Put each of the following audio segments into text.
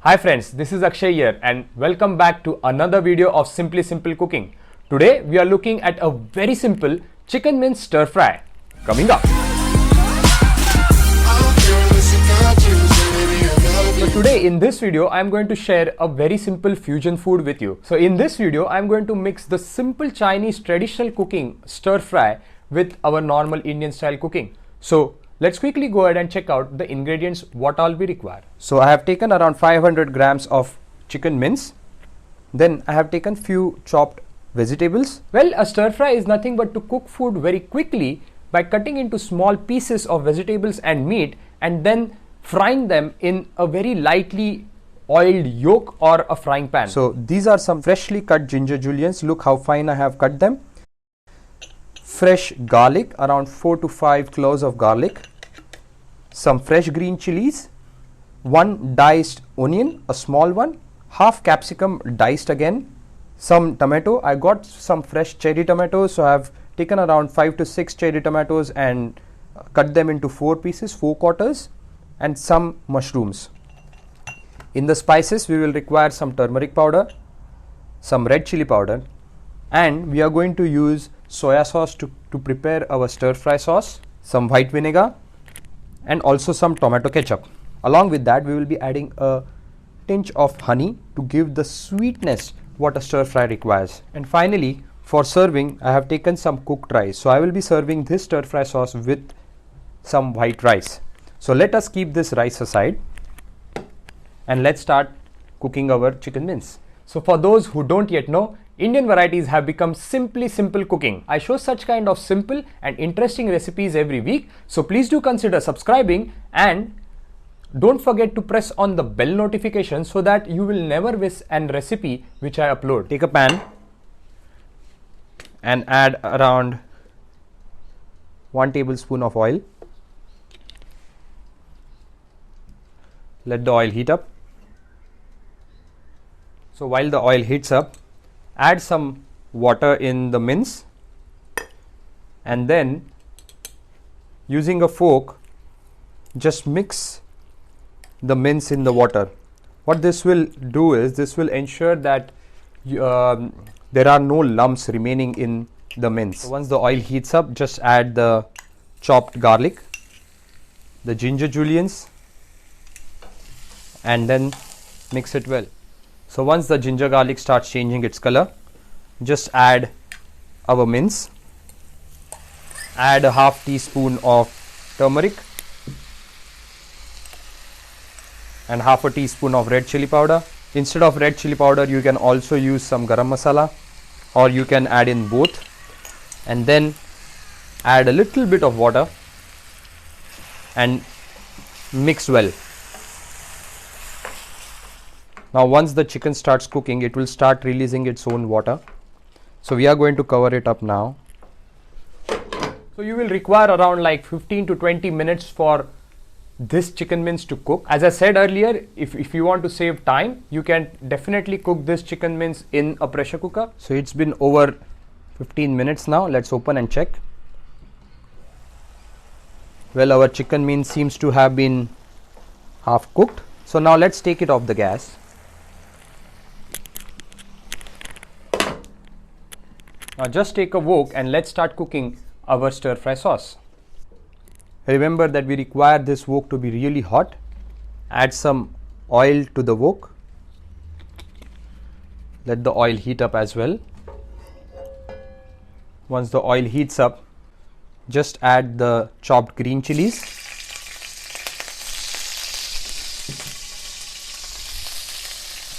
Hi friends, this is Akshay here and welcome back to another video of Simply Simple Cooking. Today we are looking at a very simple chicken mince stir fry. Coming up. So today in this video I am going to share a very simple fusion food with you. So in this video I am going to mix the simple Chinese traditional cooking stir fry with our normal Indian style cooking. So let's quickly go ahead and check out the ingredients what all we require. So I have taken around 500 grams of chicken mince. Then I have taken few chopped vegetables. Well, a stir fry is nothing but to cook food very quickly by cutting into small pieces of vegetables and meat and then frying them in a very lightly oiled yolk or a frying pan. So these are some freshly cut ginger julians. Look how fine I have cut them. Fresh garlic, around 4 to 5 cloves of garlic, some fresh green chilies, 1 diced onion, a small one, half capsicum diced again, some tomato. I got some fresh cherry tomatoes, so I have taken around 5 to 6 cherry tomatoes and cut them into 4 pieces, 4 quarters, and some mushrooms. In the spices we will require some turmeric powder, some red chili powder, and we are going to use soya sauce to prepare our stir fry sauce, some white vinegar, and also some tomato ketchup. Along with that we will be adding a tinge of honey to give the sweetness what a stir fry requires. And finally, for serving I have taken some cooked rice. So I will be serving this stir fry sauce with some white rice. So let us keep this rice aside and let's start cooking our chicken mince. So for those who don't yet know, Indian varieties have become Simply Simple Cooking. I show such kind of simple and interesting recipes every week. So please do consider subscribing and don't forget to press on the bell notification so that you will never miss a recipe which I upload. Take a pan and add around 1 tablespoon of oil. Let the oil heat up. So while the oil heats up, add some water in the mince and then using a fork just mix the mince in the water. What this will do is this will ensure that there are no lumps remaining in the mince. So once the oil heats up, just add the chopped garlic, the ginger julians, and then mix it well. So once the ginger garlic starts changing its color, just add our mince, add a half teaspoon of turmeric and half a teaspoon of red chili powder. Instead of red chili powder you can also use some garam masala or you can add in both, and then add a little bit of water and mix well. Now once the chicken starts cooking, it will start releasing its own water. So we are going to cover it up now. So you will require around like 15 to 20 minutes for this chicken mince to cook. As I said earlier, if you want to save time, you can definitely cook this chicken mince in a pressure cooker. So it's been over 15 minutes now. Let's open and check. Well, our chicken mince seems to have been half cooked. So now let's take it off the gas. Now just take a wok and let's start cooking our stir fry sauce. Remember that we require this wok to be really hot. Add some oil to the wok. Let the oil heat up as well. Once the oil heats up, just add the chopped green chilies.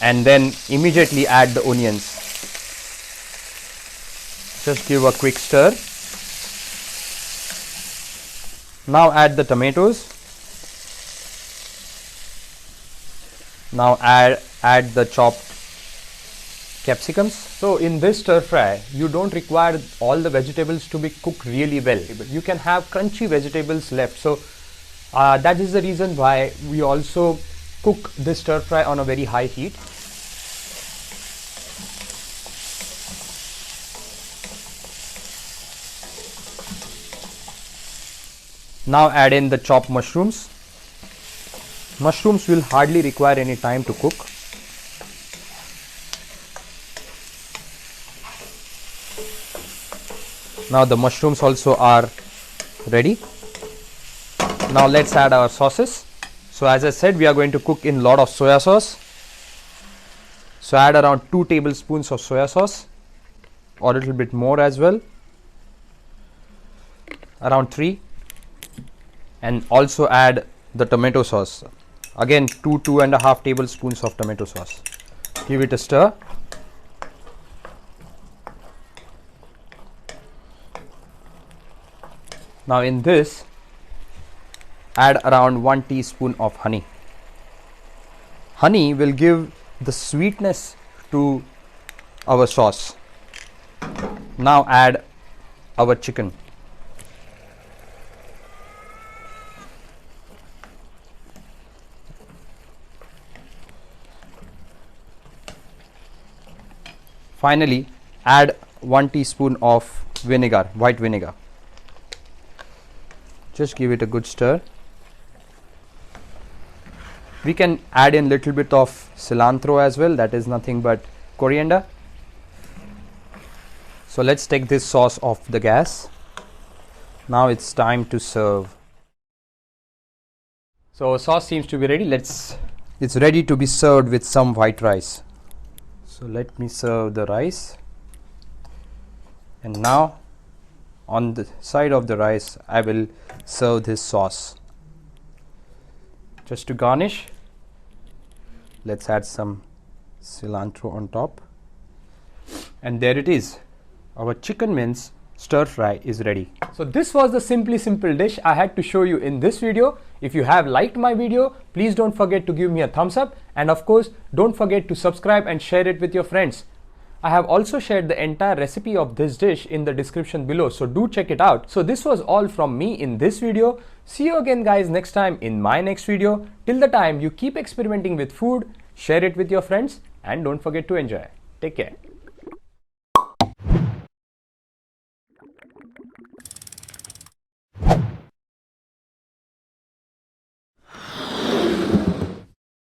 And then immediately add the onions. Just give a quick stir. Now add the tomatoes. Now add the chopped capsicums. So in this stir fry, you don't require all the vegetables to be cooked really well. You can have crunchy vegetables left. So that is the reason why we also cook this stir fry on a very high heat. Now add in the chopped mushrooms. Mushrooms will hardly require any time to cook. Now the mushrooms also are ready. Now let's add our sauces. So as I said, we are going to cook in lot of soya sauce. So add around 2 tablespoons of soya sauce, or a little bit more as well, around 3. And also add the tomato sauce. Again 2.5 tablespoons of tomato sauce. Give it a stir. Now in this, add around 1 teaspoon of honey. Honey will give the sweetness to our sauce. Now add our chicken. Finally, add 1 teaspoon of vinegar, white vinegar. Just give it a good stir. We can add in little bit of cilantro as well, that is nothing but coriander. So let's take this sauce off the gas. Now it's time to serve. So sauce seems to be ready. It's ready to be served with some white rice. So let me serve the rice. And now on the side of the rice, I will serve this sauce. Just to garnish, let's add some cilantro on top. And there it is. Our chicken mince stir fry is ready. So this was the simply simple dish I had to show you in this video. If you have liked my video, please don't forget to give me a thumbs up, and of course don't forget to subscribe and share it with your friends. I have also shared the entire recipe of this dish in the description below, so do check it out. So this was all from me in this video. See you again guys next time in my next video. Till the time, you keep experimenting with food, share it with your friends, and don't forget to enjoy. Take care.